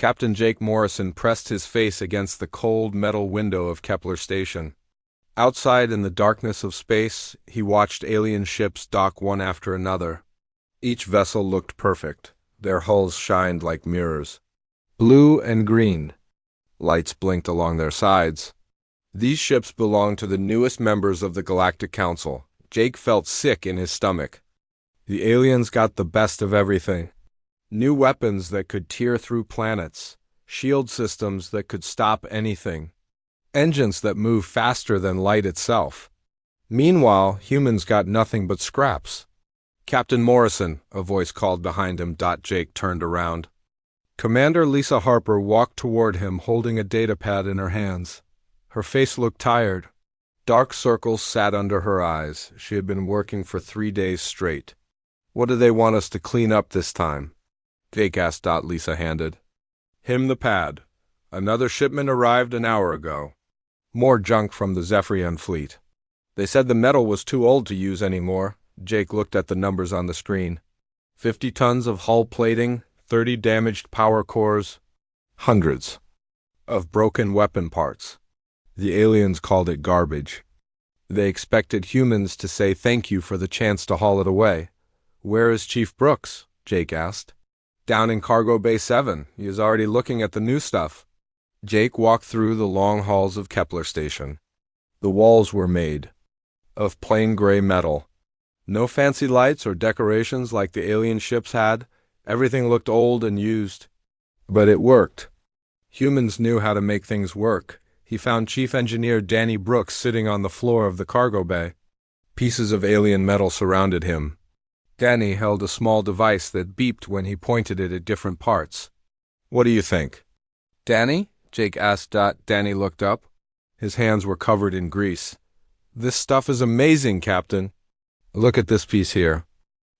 Captain Jake Morrison pressed his face against the cold metal window of Kepler Station. Outside in the darkness of space, he watched alien ships dock one after another. Each vessel looked perfect. Their hulls shined like mirrors. Blue and green. Lights blinked along their sides. These ships belonged to the newest members of the Galactic Council. Jake felt sick in his stomach. The aliens got the best of everything. New weapons that could tear through planets. Shield systems that could stop anything. Engines that move faster than light itself. Meanwhile, humans got nothing but scraps. "Captain Morrison," a voice called behind him. Jake turned around. Commander Lisa Harper walked toward him holding a datapad in her hands. Her face looked tired. Dark circles sat under her eyes. She had been working for 3 days straight. "What do they want us to clean up this time?" Jake asked. Lisa handed him the pad. "Another shipment arrived an hour ago. More junk from the Zephyrian fleet. They said the metal was too old to use anymore." Jake looked at the numbers on the screen. 50 tons of hull plating, 30 damaged power cores, hundreds of broken weapon parts. The aliens called it garbage. They expected humans to say thank you for the chance to haul it away. "Where is Chief Brooks?" Jake asked. "Down in Cargo Bay 7. He is already looking at the new stuff." Jake walked through the long halls of Kepler Station. The walls were made of plain gray metal. No fancy lights or decorations like the alien ships had. Everything looked old and used. But it worked. Humans knew how to make things work. He found Chief Engineer Danny Brooks sitting on the floor of the cargo bay. Pieces of alien metal surrounded him. Danny held a small device that beeped when he pointed it at different parts. "What do you think?" "Danny?" Jake asked. Danny looked up. His hands were covered in grease. "This stuff is amazing, Captain. Look at this piece here."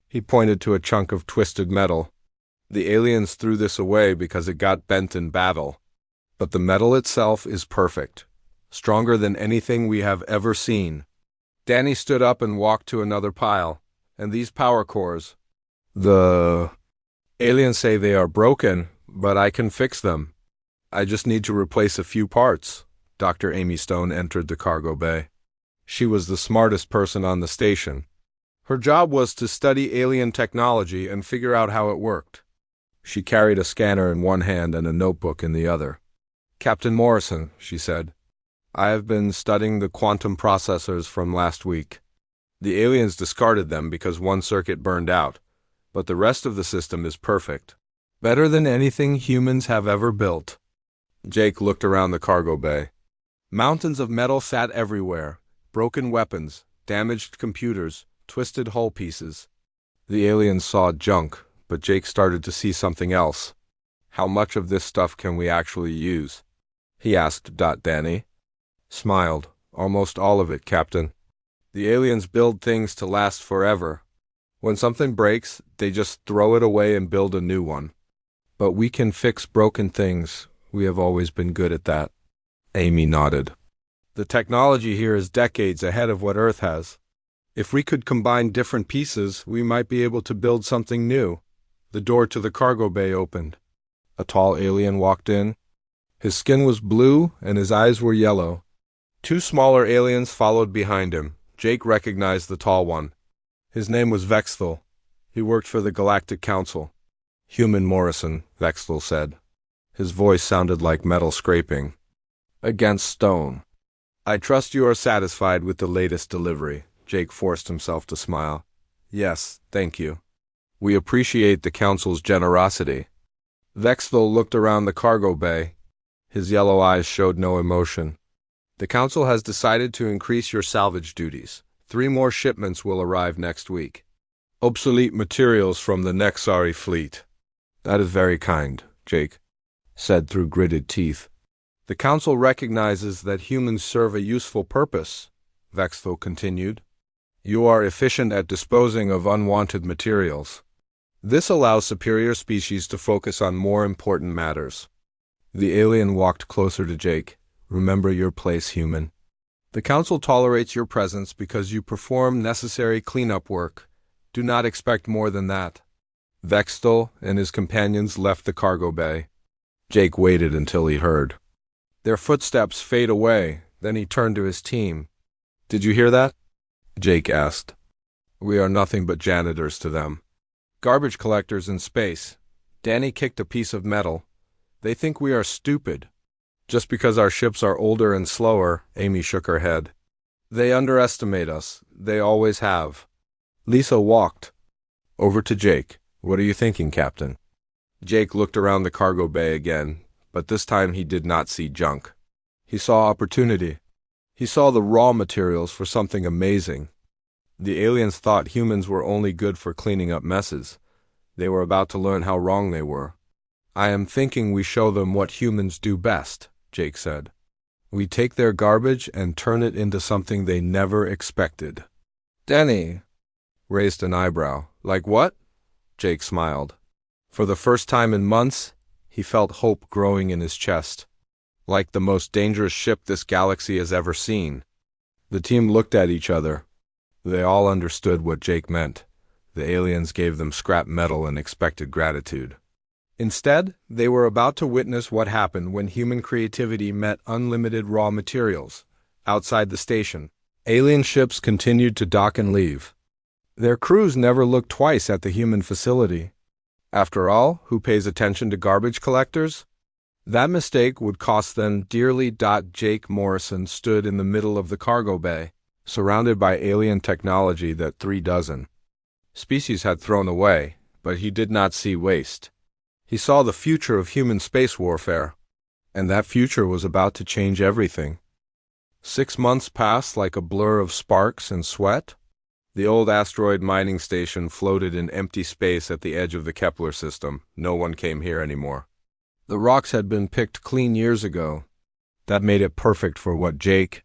He pointed to a chunk of twisted metal. "The aliens threw this away because it got bent in battle. But the metal itself is perfect. Stronger than anything we have ever seen." Danny stood up and walked to another pile. "And these power cores? The aliens say they are broken, but I can fix them. I just need to replace a few parts." Dr. Amy Stone entered the cargo bay. She was the smartest person on the station. Her job was to study alien technology and figure out how it worked. She carried a scanner in one hand and a notebook in the other. "Captain Morrison," she said, "I have been studying the quantum processors from last week. The aliens discarded them because one circuit burned out, but the rest of the system is perfect. Better than anything humans have ever built." Jake looked around the cargo bay. Mountains of metal sat everywhere. Broken weapons, damaged computers, twisted hull pieces. The aliens saw junk, but Jake started to see something else. "How much of this stuff can we actually use?" he asked. Danny smiled. "Almost all of it, Captain. The aliens build things to last forever. When something breaks, they just throw it away and build a new one. But we can fix broken things. We have always been good at that." Amy nodded. "The technology here is decades ahead of what Earth has. If we could combine different pieces, we might be able to build something new." The door to the cargo bay opened. A tall alien walked in. His skin was blue and his eyes were yellow. 2 smaller aliens followed behind him. Jake recognized the tall one. His name was Vexthal. He worked for the Galactic Council. "Human Morrison," Vexthal said. His voice sounded like metal scraping against stone. "I trust you are satisfied with the latest delivery." Jake forced himself to smile. "Yes, thank you. We appreciate the Council's generosity." Vexthal looked around the cargo bay. His yellow eyes showed no emotion. "The Council has decided to increase your salvage duties. 3 more shipments will arrive next week. Obsolete materials from the Nexari fleet." "That is very kind," Jake said through gritted teeth. "The Council recognizes that humans serve a useful purpose," Vexthal continued. "You are efficient at disposing of unwanted materials. This allows superior species to focus on more important matters." The alien walked closer to Jake. "Remember your place, human. The Council tolerates your presence because you perform necessary cleanup work. Do not expect more than that." Vexthal and his companions left the cargo bay. Jake waited until he heard their footsteps fade away, then he turned to his team. "Did you hear that?" Jake asked. "We are nothing but janitors to them. Garbage collectors in space." Danny kicked a piece of metal. "They think we are stupid. Just because our ships are older and slower," Amy shook her head. "They underestimate us. They always have." Lisa walked over to Jake. "What are you thinking, Captain?" Jake looked around the cargo bay again, but this time he did not see junk. He saw opportunity. He saw the raw materials for something amazing. The aliens thought humans were only good for cleaning up messes. They were about to learn how wrong they were. "I am thinking we show them what humans do best," Jake said. "We take their garbage and turn it into something they never expected." Danny raised an eyebrow. "Like what?" Jake smiled. For the first time in months, he felt hope growing in his chest. "Like the most dangerous ship this galaxy has ever seen." The team looked at each other. They all understood what Jake meant. The aliens gave them scrap metal and expected gratitude. Instead, they were about to witness what happened when human creativity met unlimited raw materials. Outside the station, alien ships continued to dock and leave. Their crews never looked twice at the human facility. After all, who pays attention to garbage collectors? That mistake would cost them dearly. Jake Morrison stood in the middle of the cargo bay, surrounded by alien technology that 36 species had thrown away, but he did not see waste. He saw the future of human space warfare, and that future was about to change everything. 6 months passed like a blur of sparks and sweat. The old asteroid mining station floated in empty space at the edge of the Kepler system. No one came here anymore. The rocks had been picked clean years ago. That made it perfect for what Jake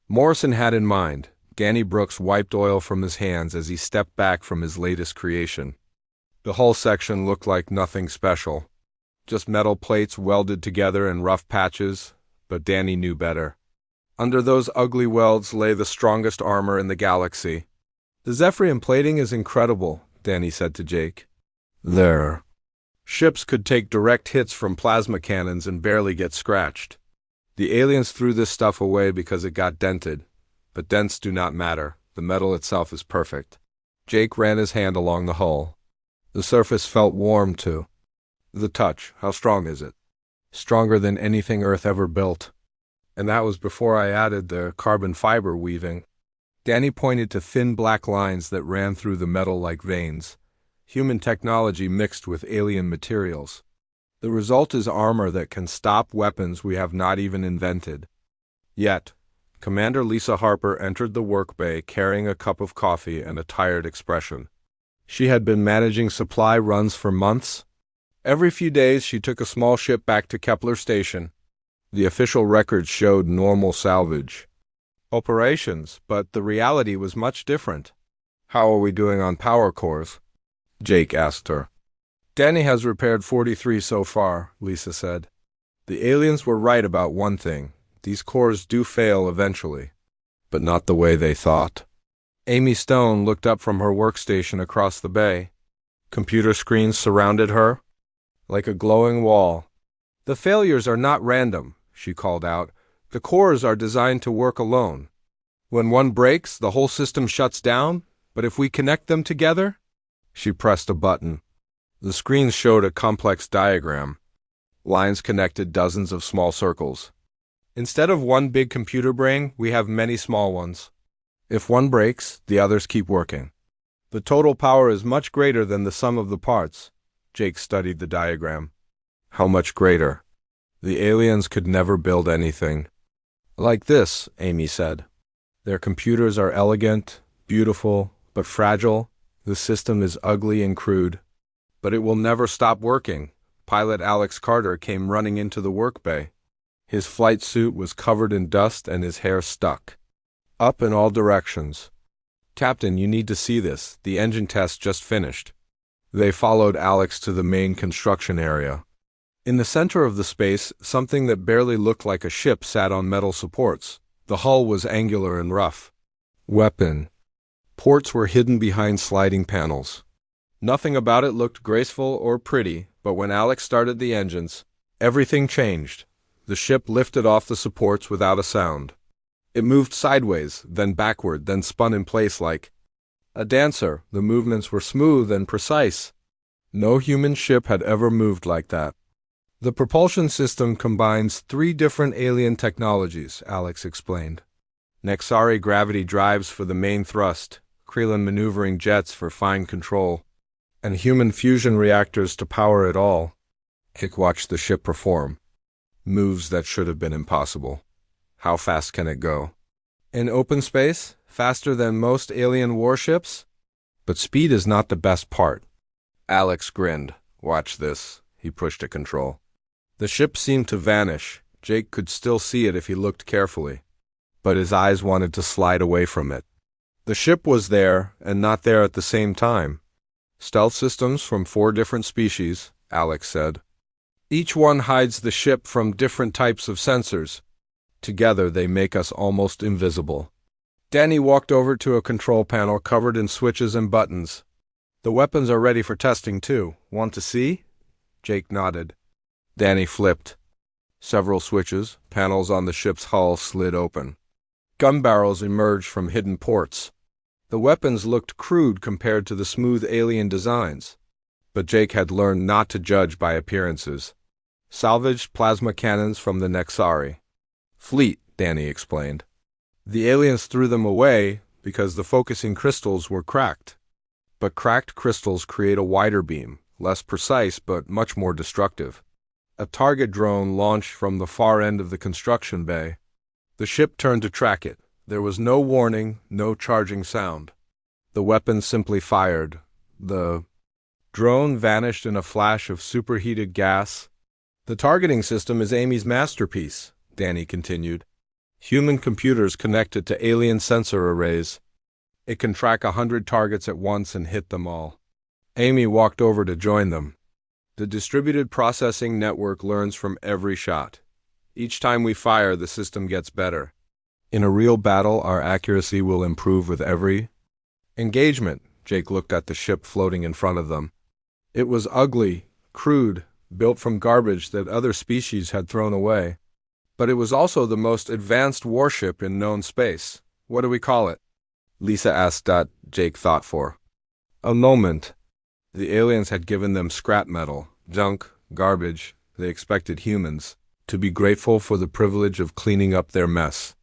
Morrison had in mind. Danny Brooks wiped oil from his hands as he stepped back from his latest creation. The hull section looked like nothing special. Just metal plates welded together in rough patches, but Danny knew better. Under those ugly welds lay the strongest armor in the galaxy. "The Zephyrium plating is incredible," Danny said to Jake. "Their ships could take direct hits from plasma cannons and barely get scratched. The aliens threw this stuff away because it got dented, but dents do not matter. The metal itself is perfect." Jake ran his hand along the hull. The surface felt warm, too. "The touch, how strong is it?" "Stronger than anything Earth ever built. And that was before I added the carbon fiber weaving." Danny pointed to thin black lines that ran through the metal like veins. Human technology mixed with alien materials. The result is armor that can stop weapons we have not even invented. Yet, Commander Lisa Harper entered the work bay carrying a cup of coffee and a tired expression. She had been managing supply runs for months. Every few days she took a small ship back to Kepler Station. The official records showed normal salvage operations, but the reality was much different. "How are we doing on power cores?" Jake asked her. "Danny has repaired 43 so far," Lisa said. "The aliens were right about one thing. These cores do fail eventually, but not the way they thought." Amy Stone looked up from her workstation across the bay. Computer screens surrounded her like a glowing wall. "The failures are not random," she called out. "The cores are designed to work alone. When one breaks, the whole system shuts down, but if we connect them together—" She pressed a button. The screen showed a complex diagram. Lines connected dozens of small circles. "Instead of one big computer brain, we have many small ones. If one breaks, the others keep working. The total power is much greater than the sum of the parts." Jake studied the diagram. "How much greater?" "The aliens could never build anything like this," Amy said. "Their computers are elegant, beautiful, but fragile. The system is ugly and crude. But it will never stop working." Pilot Alex Carter came running into the work bay. His flight suit was covered in dust and his hair stuck up in all directions. "Captain, you need to see this. The engine test just finished." They followed Alex to the main construction area. In the center of the space, something that barely looked like a ship sat on metal supports. The hull was angular and rough. Weapon ports were hidden behind sliding panels. Nothing about it looked graceful or pretty, but when Alex started the engines, Everything changed. The ship lifted off the supports without a sound. It moved sideways, then backward, then spun in place like a dancer. The movements were smooth and precise. No human ship had ever moved like that. The propulsion system combines 3 different alien technologies, Alex explained. Nexari gravity drives for the main thrust, Krillin maneuvering jets for fine control, and human fusion reactors to power it all. Hick watched the ship perform. Moves that should have been impossible. How fast can it go? In open space? Faster than most alien warships? But speed is not the best part. Alex grinned. Watch this. He pushed a control. The ship seemed to vanish. Jake could still see it if he looked carefully. But his eyes wanted to slide away from it. The ship was there, and not there at the same time. Stealth systems from 4 different species, Alex said. Each one hides the ship from different types of sensors. Together they make us almost invisible. Danny walked over to a control panel covered in switches and buttons. The weapons are ready for testing too. Want to see? Jake nodded. Danny flipped. Several switches, panels on the ship's hull slid open. Gun barrels emerged from hidden ports. The weapons looked crude compared to the smooth alien designs. But Jake had learned not to judge by appearances. Salvaged plasma cannons from the Nexari. Fleet, Danny explained. The aliens threw them away because the focusing crystals were cracked. But cracked crystals create a wider beam, less precise but much more destructive. A target drone launched from the far end of the construction bay. The ship turned to track it. There was no warning, no charging sound. The weapon simply fired. The drone vanished in a flash of superheated gas. The targeting system is Amy's masterpiece, Danny continued. Human computers connected to alien sensor arrays. It can track 100 targets at once and hit them all. Amy walked over to join them. The distributed processing network learns from every shot. Each time we fire, the system gets better. In a real battle, our accuracy will improve with every engagement. Jake looked at the ship floating in front of them. It was ugly, crude, built from garbage that other species had thrown away. But it was also the most advanced warship in known space. What do we call it? Lisa asked. Jake thought for a moment. The aliens had given them scrap metal, junk, garbage. They expected humans to be grateful for the privilege of cleaning up their mess.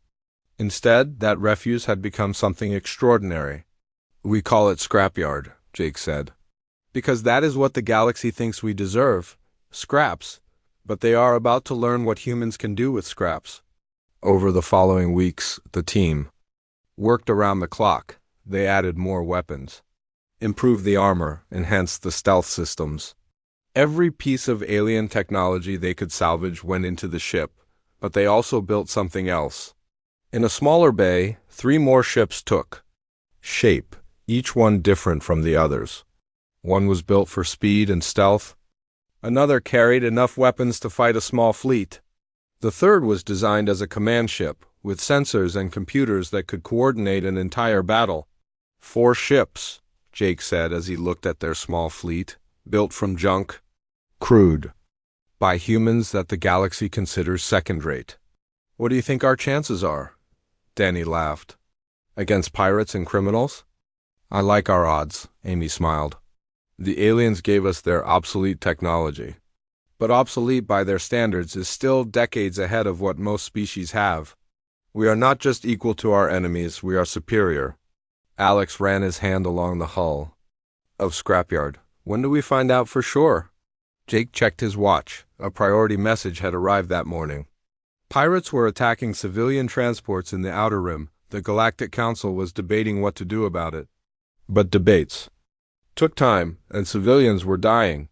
Instead, that refuse had become something extraordinary. We call it scrapyard, Jake said. Because that is what the galaxy thinks we deserve. Scraps. But they are about to learn what humans can do with scraps. Over the following weeks, the team worked around the clock. They added more weapons, improved the armor, enhanced the stealth systems. Every piece of alien technology they could salvage went into the ship, but they also built something else. In a smaller bay, 3 more ships took shape, each one different from the others. One was built for speed and stealth. Another carried enough weapons to fight a small fleet. The third was designed as a command ship, with sensors and computers that could coordinate an entire battle. 4 ships, Jake said as he looked at their small fleet, built from junk, crude, by humans that the galaxy considers second-rate. What do you think our chances are? Danny laughed. Against pirates and criminals? I like our odds, Amy smiled. The aliens gave us their obsolete technology. But obsolete by their standards is still decades ahead of what most species have. We are not just equal to our enemies, we are superior. Alex ran his hand along the hull of Scrapyard. When do we find out for sure? Jake checked his watch. A priority message had arrived that morning. Pirates were attacking civilian transports in the Outer Rim. The Galactic Council was debating what to do about it. But debates took time, and civilians were dying.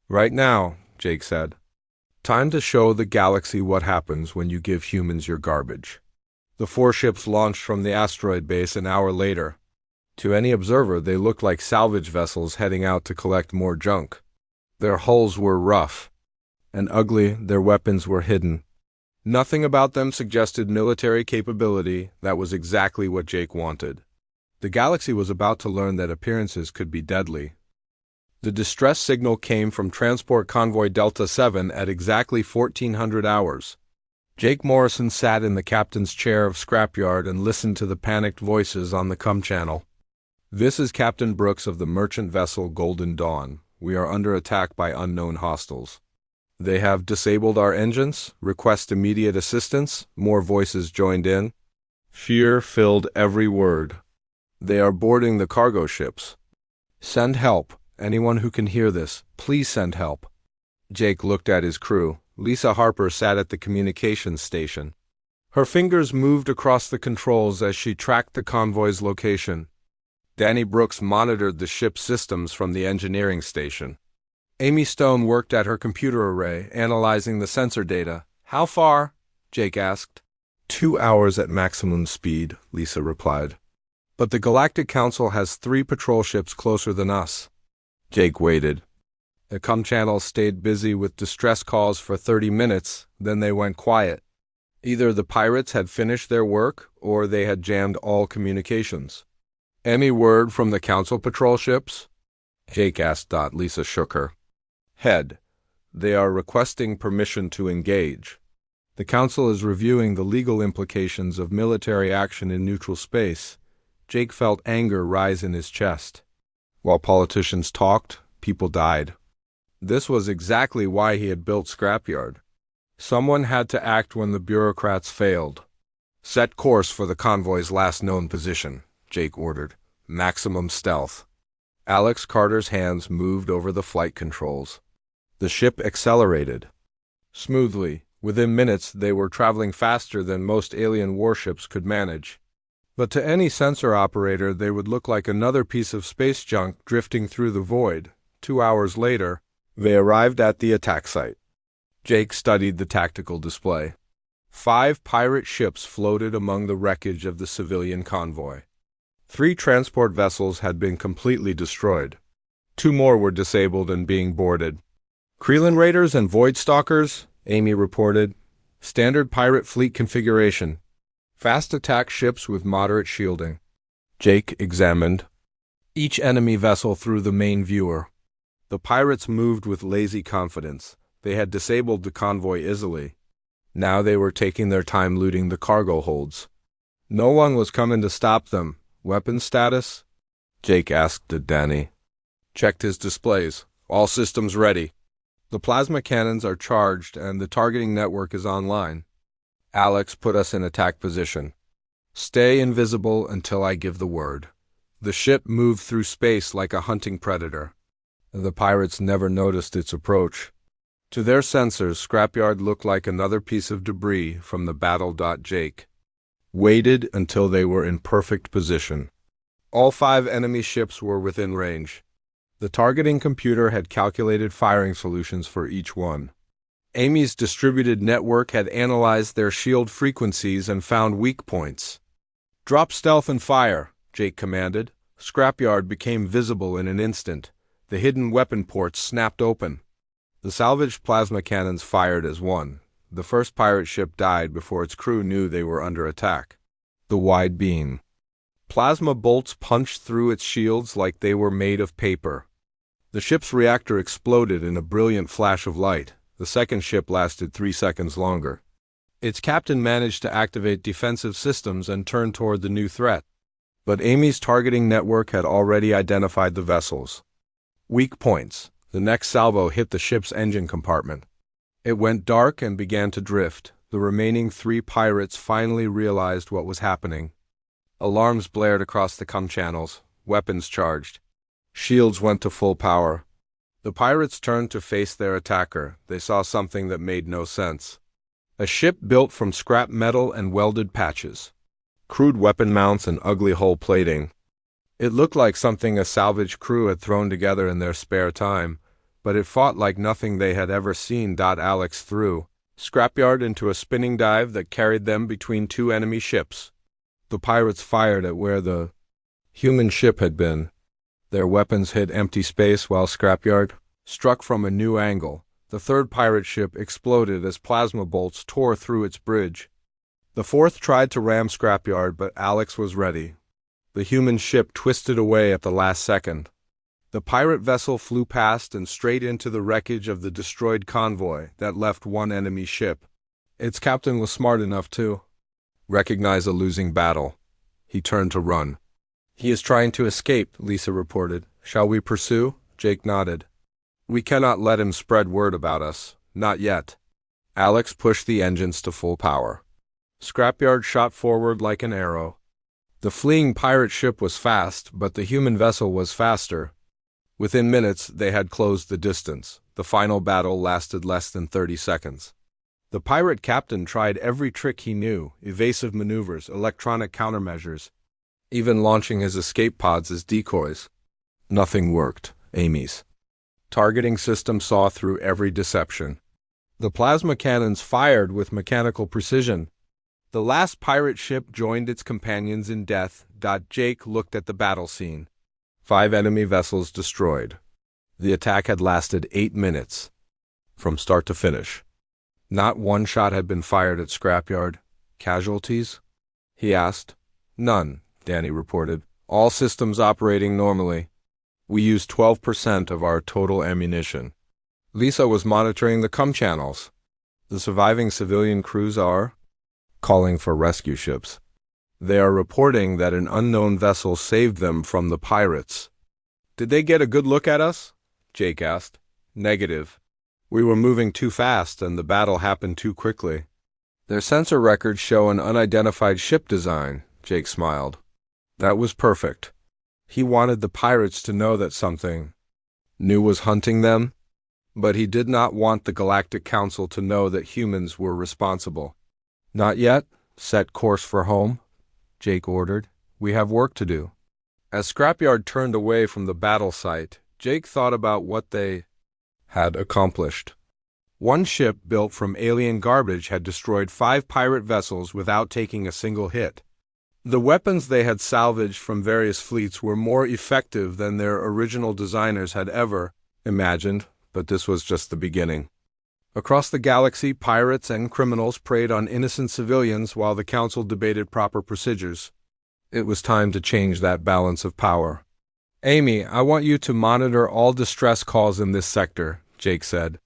Right now, Jake said. Time to show the galaxy what happens when you give humans your garbage. The 4 ships launched from the asteroid base an hour later. To any observer, they looked like salvage vessels heading out to collect more junk. Their hulls were rough and ugly, their weapons were hidden. Nothing about them suggested military capability. That was exactly what Jake wanted. The galaxy was about to learn that appearances could be deadly. The distress signal came from Transport Convoy Delta 7 at exactly 1400 hours. Jake Morrison sat in the captain's chair of Scrapyard and listened to the panicked voices on the comm channel. "This is Captain Brooks of the merchant vessel Golden Dawn. We are under attack by unknown hostiles. They have disabled our engines. Request immediate assistance." More voices joined in. Fear filled every word. "They are boarding the cargo ships. Send help. Anyone who can hear this, please send help." Jake looked at his crew. Lisa Harper sat at the communications station. Her fingers moved across the controls as she tracked the convoy's location. Danny Brooks monitored the ship's systems from the engineering station. Amy Stone worked at her computer array, analyzing the sensor data. "How far?" Jake asked. 2 hours at maximum speed," Lisa replied. "But the Galactic Council has 3 patrol ships closer than us." Jake waited. The comm channel stayed busy with distress calls for 30 minutes, then they went quiet. Either the pirates had finished their work, or they had jammed all communications. "Any word from the Council patrol ships?" Jake asked. Lisa shook her head. "They are requesting permission to engage. The Council is reviewing the legal implications of military action in neutral space." Jake felt anger rise in his chest. While politicians talked, people died. This was exactly why he had built Scrapyard. Someone had to act when the bureaucrats failed. "Set course for the convoy's last known position," Jake ordered. "Maximum stealth." Alex Carter's hands moved over the flight controls. The ship accelerated smoothly. Within minutes, they were traveling faster than most alien warships could manage. But to any sensor operator, they would look like another piece of space junk drifting through the void. 2 hours later, they arrived at the attack site. Jake studied the tactical display. 5 pirate ships floated among the wreckage of the civilian convoy. 3 transport vessels had been completely destroyed. 2 more were disabled and being boarded. "Kreelan Raiders and Void Stalkers," Amy reported. "Standard pirate fleet configuration. Fast attack ships with moderate shielding." Jake examined each enemy vessel through the main viewer. The pirates moved with lazy confidence. They had disabled the convoy easily. Now they were taking their time looting the cargo holds. No one was coming to stop them. "Weapon status?" Jake asked Danny. Checked his displays. "All systems ready. The plasma cannons are charged and the targeting network is online. Alex put us in attack position. Stay invisible until I give the word." The ship moved through space like a hunting predator. The pirates never noticed its approach. To their sensors, Scrapyard looked like another piece of debris from the battle. Jake waited until they were in perfect position. All 5 enemy ships were within range. The targeting computer had calculated firing solutions for each one. Amy's distributed network had analyzed their shield frequencies and found weak points. "Drop stealth and fire," Jake commanded. Scrapyard became visible in an instant. The hidden weapon ports snapped open. The salvaged plasma cannons fired as one. The first pirate ship died before its crew knew they were under attack. The wide beam. Plasma bolts punched through its shields like they were made of paper. The ship's reactor exploded in a brilliant flash of light. The second ship lasted 3 seconds longer. Its captain managed to activate defensive systems and turn toward the new threat. But Amy's targeting network had already identified the vessels. Weak points. The next salvo hit the ship's engine compartment. It went dark and began to drift. The remaining 3 pirates finally realized what was happening. Alarms blared across the comm channels. Weapons charged. Shields went to full power. The pirates turned to face their attacker. They saw something that made no sense. A ship built from scrap metal and welded patches. Crude weapon mounts and ugly hull plating. It looked like something a salvage crew had thrown together in their spare time, but it fought like nothing they had ever seen. Alex threw Scrapyard into a spinning dive that carried them between 2 enemy ships. The pirates fired at where the human ship had been. Their weapons hit empty space while Scrapyard struck from a new angle. The 3rd pirate ship exploded as plasma bolts tore through its bridge. The 4th tried to ram Scrapyard, but Alex was ready. The human ship twisted away at the last second. The pirate vessel flew past and straight into the wreckage of the destroyed convoy that left one enemy ship. Its captain was smart enough to recognize a losing battle. He turned to run. "He is trying to escape," Lisa reported. "Shall we pursue?" Jake nodded. "We cannot let him spread word about us. Not yet." Alex pushed the engines to full power. Scrapyard shot forward like an arrow. The fleeing pirate ship was fast, but the human vessel was faster. Within minutes, they had closed the distance. The final battle lasted less than 30 seconds. The pirate captain tried every trick he knew, evasive maneuvers, electronic countermeasures, even launching his escape pods as decoys. Nothing worked. Amy's targeting system saw through every deception. The plasma cannons fired with mechanical precision. The last pirate ship joined its companions in death. Jake looked at the battle scene. 5 enemy vessels destroyed. The attack had lasted 8 minutes, from start to finish. Not one shot had been fired at Scrapyard. "Casualties?" he asked. "None," Danny reported. "All systems operating normally. We used 12% of our total ammunition." Lisa was monitoring the comm channels. "The surviving civilian crews are calling for rescue ships. They are reporting that an unknown vessel saved them from the pirates." "Did they get a good look at us?" Jake asked. "Negative. We were moving too fast and the battle happened too quickly. Their sensor records show an unidentified ship design," Jake smiled. That was perfect. He wanted the pirates to know that something new was hunting them, but he did not want the Galactic Council to know that humans were responsible. "Not yet. Set course for home," Jake ordered. "We have work to do." As Scrapyard turned away from the battle site, Jake thought about what they had accomplished. One ship built from alien garbage had destroyed 5 pirate vessels without taking a single hit. The weapons they had salvaged from various fleets were more effective than their original designers had ever imagined, but this was just the beginning. Across the galaxy, pirates and criminals preyed on innocent civilians while the Council debated proper procedures. It was time to change that balance of power. "Amy, I want you to monitor all distress calls in this sector," Jake said.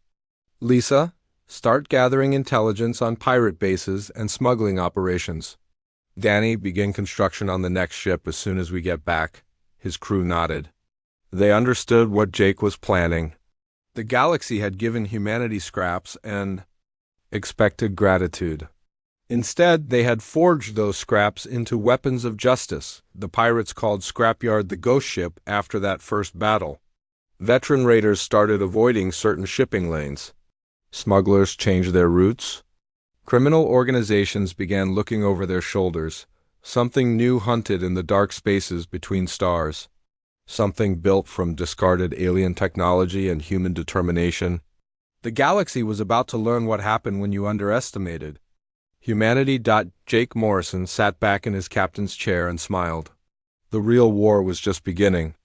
"Lisa, start gathering intelligence on pirate bases and smuggling operations. Danny, begin construction on the next ship as soon as we get back." His crew nodded. They understood what Jake was planning. The galaxy had given humanity scraps and expected gratitude. Instead, they had forged those scraps into weapons of justice. The pirates called Scrapyard the Ghost Ship after that first battle. Veteran raiders started avoiding certain shipping lanes. Smugglers changed their routes. Criminal organizations began looking over their shoulders. Something new hunted in the dark spaces between stars. Something built from discarded alien technology and human determination. The galaxy was about to learn what happened when you underestimated humanity. Jake Morrison sat back in his captain's chair and smiled. The real war was just beginning.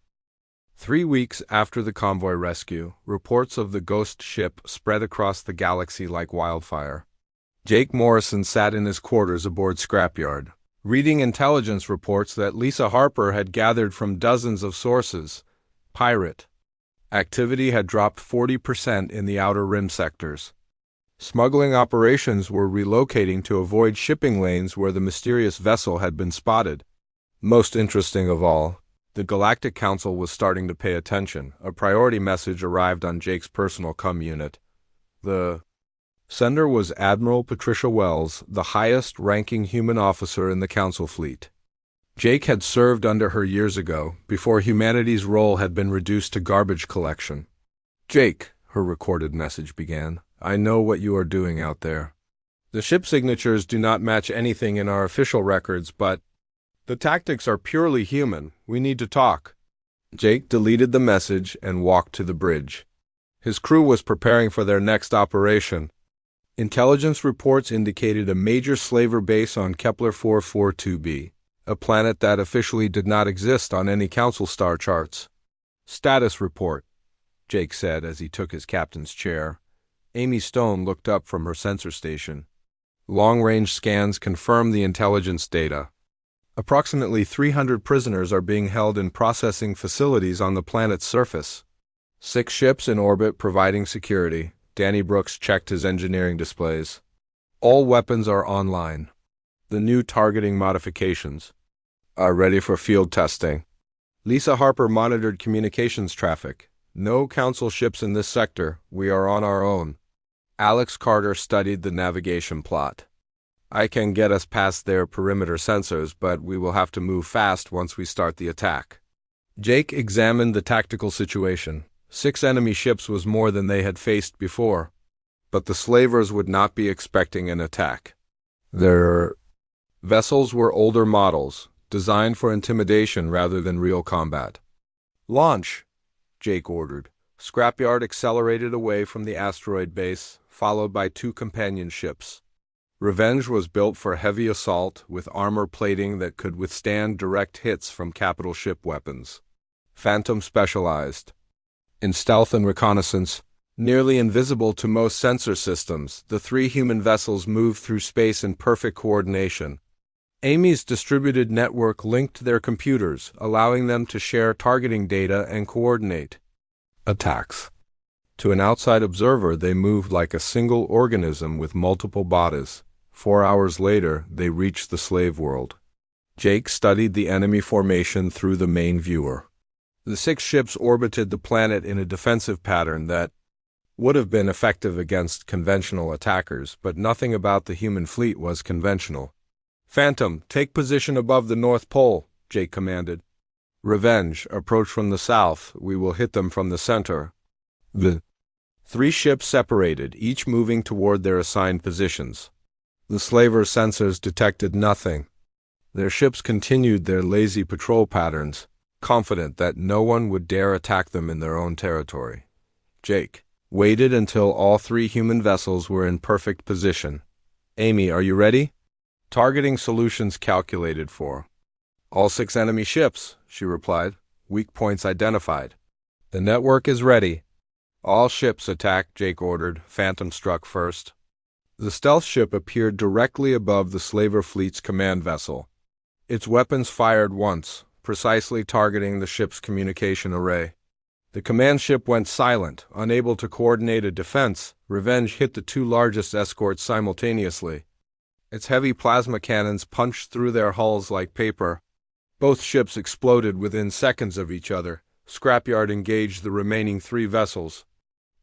3 weeks after the convoy rescue, reports of the ghost ship spread across the galaxy like wildfire. Jake Morrison sat in his quarters aboard Scrapyard, reading intelligence reports that Lisa Harper had gathered from dozens of sources. Pirate activity had dropped 40% in the Outer Rim sectors. Smuggling operations were relocating to avoid shipping lanes where the mysterious vessel had been spotted. Most interesting of all, the Galactic Council was starting to pay attention. A priority message arrived on Jake's personal comm unit. The sender was Admiral Patricia Wells, the highest-ranking human officer in the Council fleet. Jake had served under her years ago, before humanity's role had been reduced to garbage collection. "Jake," her recorded message began, "I know what you are doing out there. The ship signatures do not match anything in our official records, but the tactics are purely human. We need to talk." Jake deleted the message and walked to the bridge. His crew was preparing for their next operation. Intelligence reports indicated a major slaver base on Kepler 442b, a planet that officially did not exist on any Council star charts. "Status report," Jake said as he took his captain's chair. Amy Stone looked up from her sensor station. Long-range scans confirmed the intelligence data. Approximately 300 prisoners are being held in processing facilities on the planet's surface. 6 ships in orbit providing security. Danny Brooks checked his engineering displays. All weapons are online. The new targeting modifications are ready for field testing. Lisa Harper monitored communications traffic. No council ships in this sector. We are on our own. Alex Carter studied the navigation plot. I can get us past their perimeter sensors, but we will have to move fast once we start the attack. Jake examined the tactical situation. 6 enemy ships was more than they had faced before. But the slavers would not be expecting an attack. Their vessels were older models, designed for intimidation rather than real combat. Launch, Jake ordered. Scrapyard accelerated away from the asteroid base, followed by 2 companion ships. Revenge was built for heavy assault with armor plating that could withstand direct hits from capital ship weapons. Phantom specialized in stealth and reconnaissance. Nearly invisible to most sensor systems, the 3 human vessels moved through space in perfect coordination. Amy's distributed network linked their computers, allowing them to share targeting data and coordinate attacks. To an outside observer, they moved like a single organism with multiple bodies. 4 hours later, they reached the slave world. Jake studied the enemy formation through the main viewer. The 6 ships orbited the planet in a defensive pattern that would have been effective against conventional attackers, but nothing about the human fleet was conventional. Phantom, take position above the North Pole, Jake commanded. Revenge, approach from the south. We will hit them from the center. The 3 ships separated, each moving toward their assigned positions. The slaver sensors detected nothing. Their ships continued their lazy patrol patterns, confident that no one would dare attack them in their own territory. Jake waited until all 3 human vessels were in perfect position. Amy, are you ready? Targeting solutions calculated for all 6 enemy ships, she replied. Weak points identified. The network is ready. All ships attack, Jake ordered. Phantom struck first. The stealth ship appeared directly above the slaver fleet's command vessel. Its weapons fired once, precisely targeting the ship's communication array. The command ship went silent, unable to coordinate a defense. Revenge hit the 2 largest escorts simultaneously. Its heavy plasma cannons punched through their hulls like paper. Both ships exploded within seconds of each other. Scrapyard engaged the remaining 3 vessels.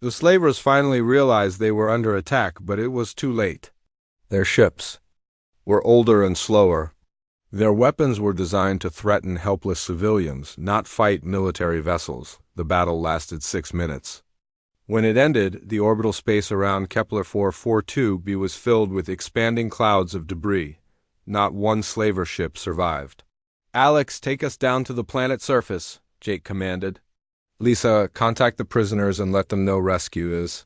The slavers finally realized they were under attack, but it was too late. Their ships were older and slower. Their weapons were designed to threaten helpless civilians, not fight military vessels. The battle lasted 6 minutes. When it ended, the orbital space around Kepler 442b was filled with expanding clouds of debris. Not one slaver ship survived. Alex, take us down to the planet's surface, Jake commanded. Lisa, contact the prisoners and let them know rescue is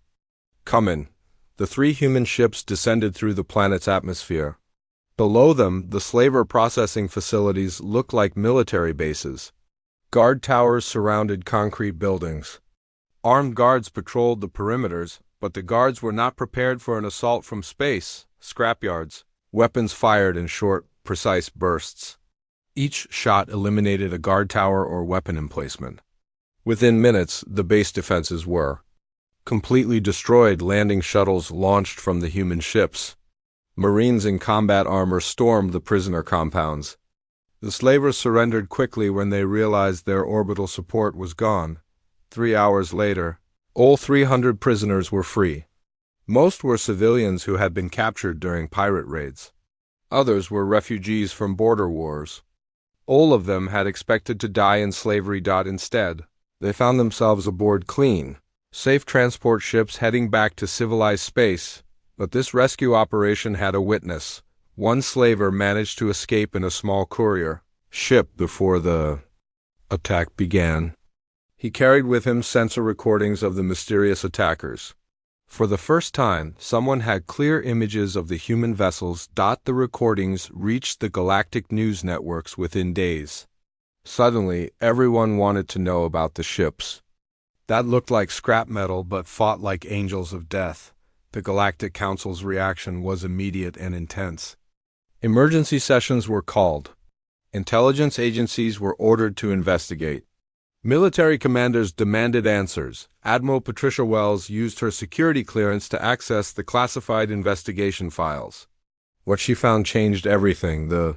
coming. The 3 human ships descended through the planet's atmosphere. Below them, the slaver processing facilities looked like military bases. Guard towers surrounded concrete buildings. Armed guards patrolled the perimeters, but the guards were not prepared for an assault from space. Scrapyards. Weapons fired in short, precise bursts. Each shot eliminated a guard tower or weapon emplacement. Within minutes, the base defenses were completely destroyed. Landing shuttles launched from the human ships. Marines in combat armor stormed the prisoner compounds. The slavers surrendered quickly when they realized their orbital support was gone. 3 hours later, all 300 prisoners were free. Most were civilians who had been captured during pirate raids. Others were refugees from border wars. All of them had expected to die in slavery. Instead, they found themselves aboard clean, safe transport ships heading back to civilized space. But this rescue operation had a witness. One slaver managed to escape in a small courier ship before the attack began. He carried with him sensor recordings of the mysterious attackers. For the first time, someone had clear images of the human vessels. The recordings reached the galactic news networks within days. Suddenly, everyone wanted to know about the ships. That looked like scrap metal but fought like angels of death. The Galactic Council's reaction was immediate and intense. Emergency sessions were called. Intelligence agencies were ordered to investigate. Military commanders demanded answers. Admiral Patricia Wells used her security clearance to access the classified investigation files. What she found changed everything. The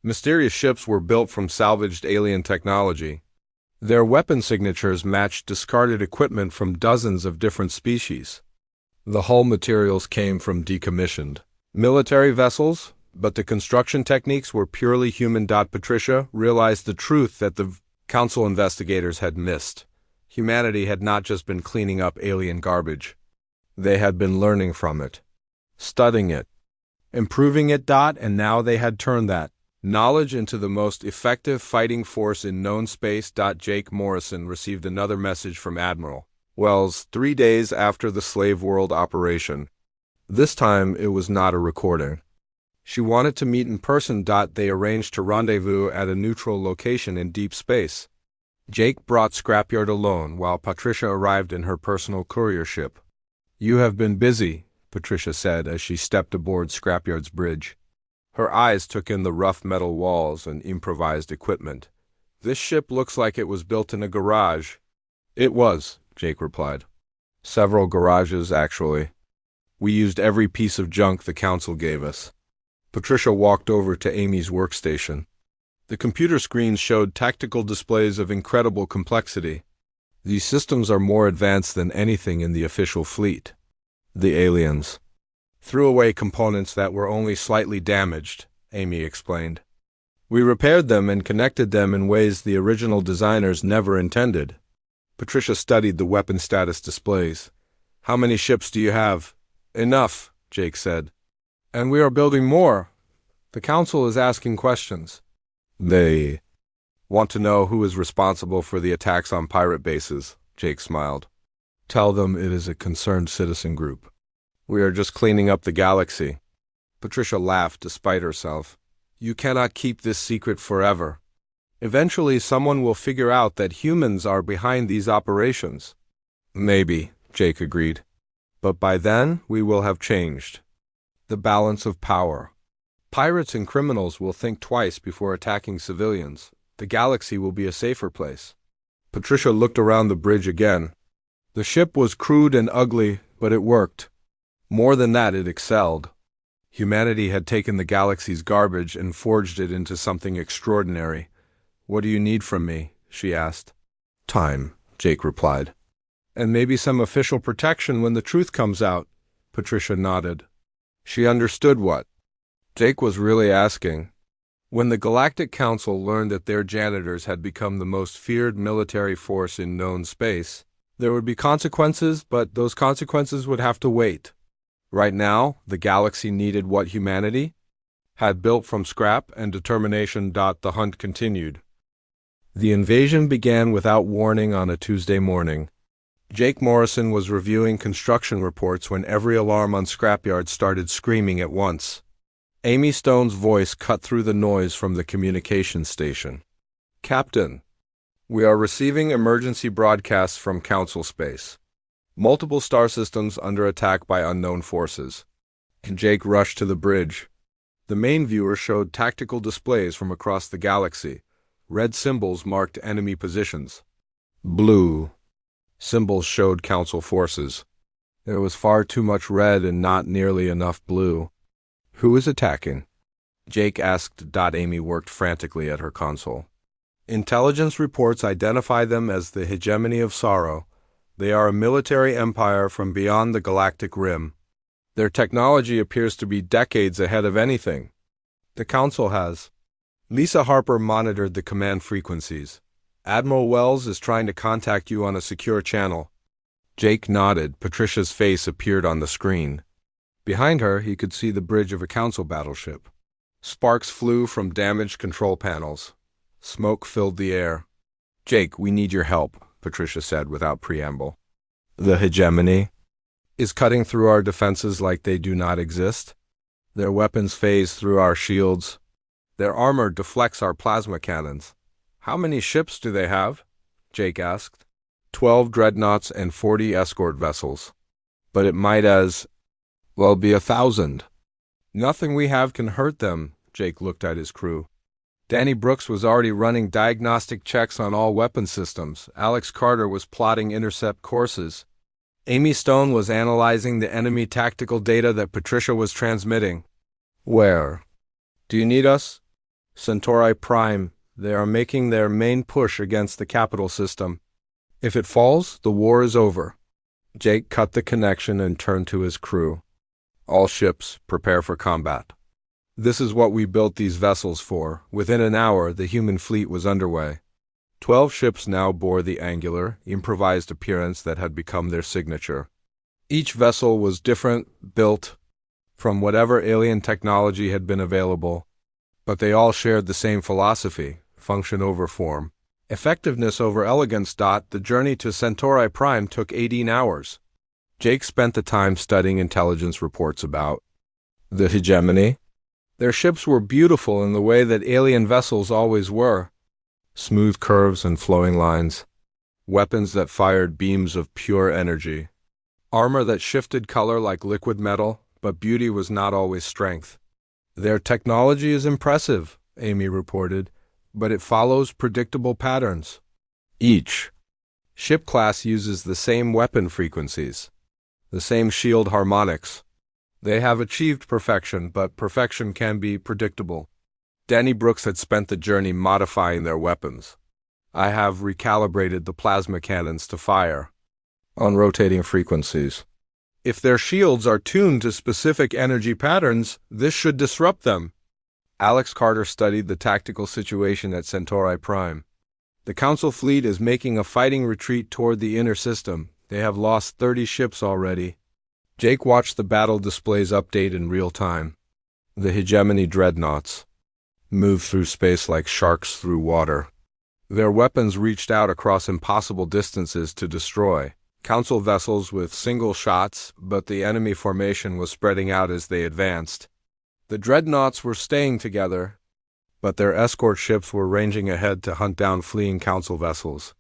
mysterious ships were built from salvaged alien technology. Their weapon signatures matched discarded equipment from dozens of different species. The hull materials came from decommissioned military vessels, but the construction techniques were purely human. Patricia realized the truth that the Council investigators had missed. Humanity had not just been cleaning up alien garbage. They had been learning from it, studying it, improving it. And now they had turned that knowledge into the most effective fighting force in known space. Jake Morrison received another message from Admiral Wells 3 days after the Slave World operation. This time it was not a recording. She wanted to meet in person. They arranged to rendezvous at a neutral location in deep space. Jake brought Scrapyard alone while Patricia arrived in her personal courier ship. "You have been busy," Patricia said as she stepped aboard Scrapyard's bridge. Her eyes took in the rough metal walls and improvised equipment. "This ship looks like it was built in a garage." "It was," Jake replied. "Several garages, actually. We used every piece of junk the Council gave us." Patricia walked over to Amy's workstation. The computer screens showed tactical displays of incredible complexity. "These systems are more advanced than anything in the official fleet." The aliens threw away components that were only slightly damaged, Amy explained. "We repaired them and connected them in ways the original designers never intended." Patricia studied the weapon status displays. "How many ships do you have?" "Enough," Jake said. "And we are building more. The Council is asking questions. They want to know who is responsible for the attacks on pirate bases," Jake smiled. "Tell them it is a concerned citizen group. We are just cleaning up the galaxy." Patricia laughed despite herself. "You cannot keep this secret forever. Eventually someone will figure out that humans are behind these operations." "Maybe," Jake agreed. "But by then we will have changed the balance of power. Pirates and criminals will think twice before attacking civilians. The galaxy will be a safer place." Patricia looked around the bridge again. The ship was crude and ugly, but it worked. More than that, it excelled. Humanity had taken the galaxy's garbage and forged it into something extraordinary. "What do you need from me?" she asked. "Time," Jake replied. "And maybe some official protection when the truth comes out." Patricia nodded. She understood what Jake was really asking. When the Galactic Council learned that their janitors had become the most feared military force in known space, there would be consequences, but those consequences would have to wait. Right now, the galaxy needed what humanity had built from scrap and determination. The hunt continued. The invasion began without warning on a Tuesday morning. Jake Morrison was reviewing construction reports when every alarm on Scrapyard started screaming at once. Amy Stone's voice cut through the noise from the communications station. "Captain, we are receiving emergency broadcasts from Council space. Multiple star systems under attack by unknown forces." Jake rushed to the bridge. The main viewer showed tactical displays from across the galaxy. Red symbols marked enemy positions. Blue symbols showed Council forces. There was far too much red and not nearly enough blue. "Who is attacking?" Jake asked. Amy worked frantically at her console. "Intelligence reports identify them as the hegemony of sorrow. They are a military empire from beyond the galactic rim. Their technology appears to be decades ahead of anything the Council has." Lisa Harper monitored the command frequencies. "Admiral Wells is trying to contact you on a secure channel." Jake nodded. Patricia's face appeared on the screen. Behind her, he could see the bridge of a Council battleship. Sparks flew from damaged control panels. Smoke filled the air. "Jake, we need your help," Patricia said without preamble. "The hegemony is cutting through our defenses like they do not exist. Their weapons phase through our shields. Their armor deflects our plasma cannons." "How many ships do they have?" Jake asked. 12 dreadnoughts and 40 escort vessels. "But it might as well be 1,000. Nothing we have can hurt them." Jake looked at his crew. Danny Brooks was already running diagnostic checks on all weapon systems. Alex Carter was plotting intercept courses. Amy Stone was analyzing the enemy tactical data that Patricia was transmitting. Where? Do you need us? Centauri Prime. They are making their main push against the capital system. If it falls, the war is over. Jake cut the connection and turned to his crew. All ships, prepare for combat. This is what we built these vessels for. Within an hour, the human fleet was underway. 12 ships now bore the angular, improvised appearance that had become their signature. Each vessel was different, built from whatever alien technology had been available, but they all shared the same philosophy: function over form, effectiveness over elegance. The journey to Centauri Prime took 18 hours. Jake spent the time studying intelligence reports about the hegemony. Their ships were beautiful in the way that alien vessels always were. Smooth curves and flowing lines. Weapons that fired beams of pure energy. Armor that shifted color like liquid metal, but beauty was not always strength. Their technology is impressive, Amy reported, but it follows predictable patterns. Each ship class uses the same weapon frequencies, the same shield harmonics. They have achieved perfection, but perfection can be predictable. Danny Brooks had spent the journey modifying their weapons. I have recalibrated the plasma cannons to fire on rotating frequencies. If their shields are tuned to specific energy patterns, this should disrupt them. Alex Carter studied the tactical situation at Centauri Prime. The Council fleet is making a fighting retreat toward the inner system. They have lost 30 ships already. Jake watched the battle displays update in real time. The hegemony dreadnoughts moved through space like sharks through water. Their weapons reached out across impossible distances to destroy Council vessels with single shots, but the enemy formation was spreading out as they advanced. The dreadnoughts were staying together, but their escort ships were ranging ahead to hunt down fleeing Council vessels.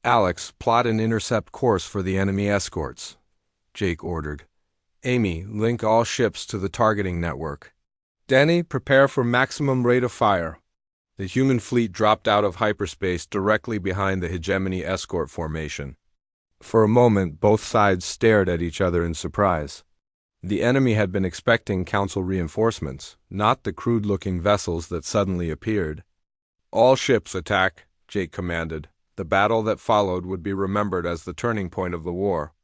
Alex, plot an intercept course for the enemy escorts, Jake ordered. Amy, link all ships to the targeting network. Danny, prepare for maximum rate of fire. The human fleet dropped out of hyperspace directly behind the hegemony escort formation. For a moment, both sides stared at each other in surprise. The enemy had been expecting Council reinforcements, not the crude-looking vessels that suddenly appeared. All ships attack, Jake commanded. The battle that followed would be remembered as the turning point of the war.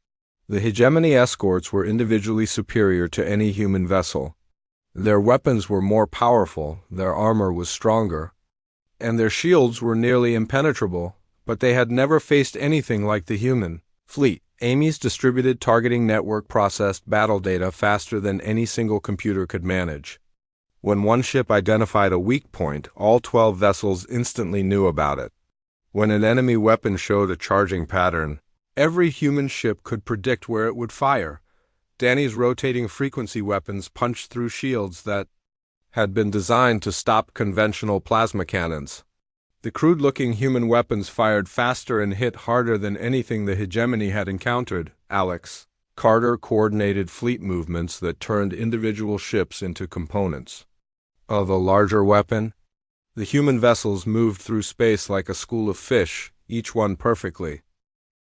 The hegemony escorts were individually superior to any human vessel. Their weapons were more powerful, their armor was stronger, and their shields were nearly impenetrable, but they had never faced anything like the human fleet. Amy's distributed targeting network processed battle data faster than any single computer could manage. When one ship identified a weak point, all 12 vessels instantly knew about it. When an enemy weapon showed a charging pattern, every human ship could predict where it would fire. Danny's rotating frequency weapons punched through shields that had been designed to stop conventional plasma cannons. The crude-looking human weapons fired faster and hit harder than anything the hegemony had encountered. Alex Carter coordinated fleet movements that turned individual ships into components of a larger weapon. The human vessels moved through space like a school of fish, each one perfectly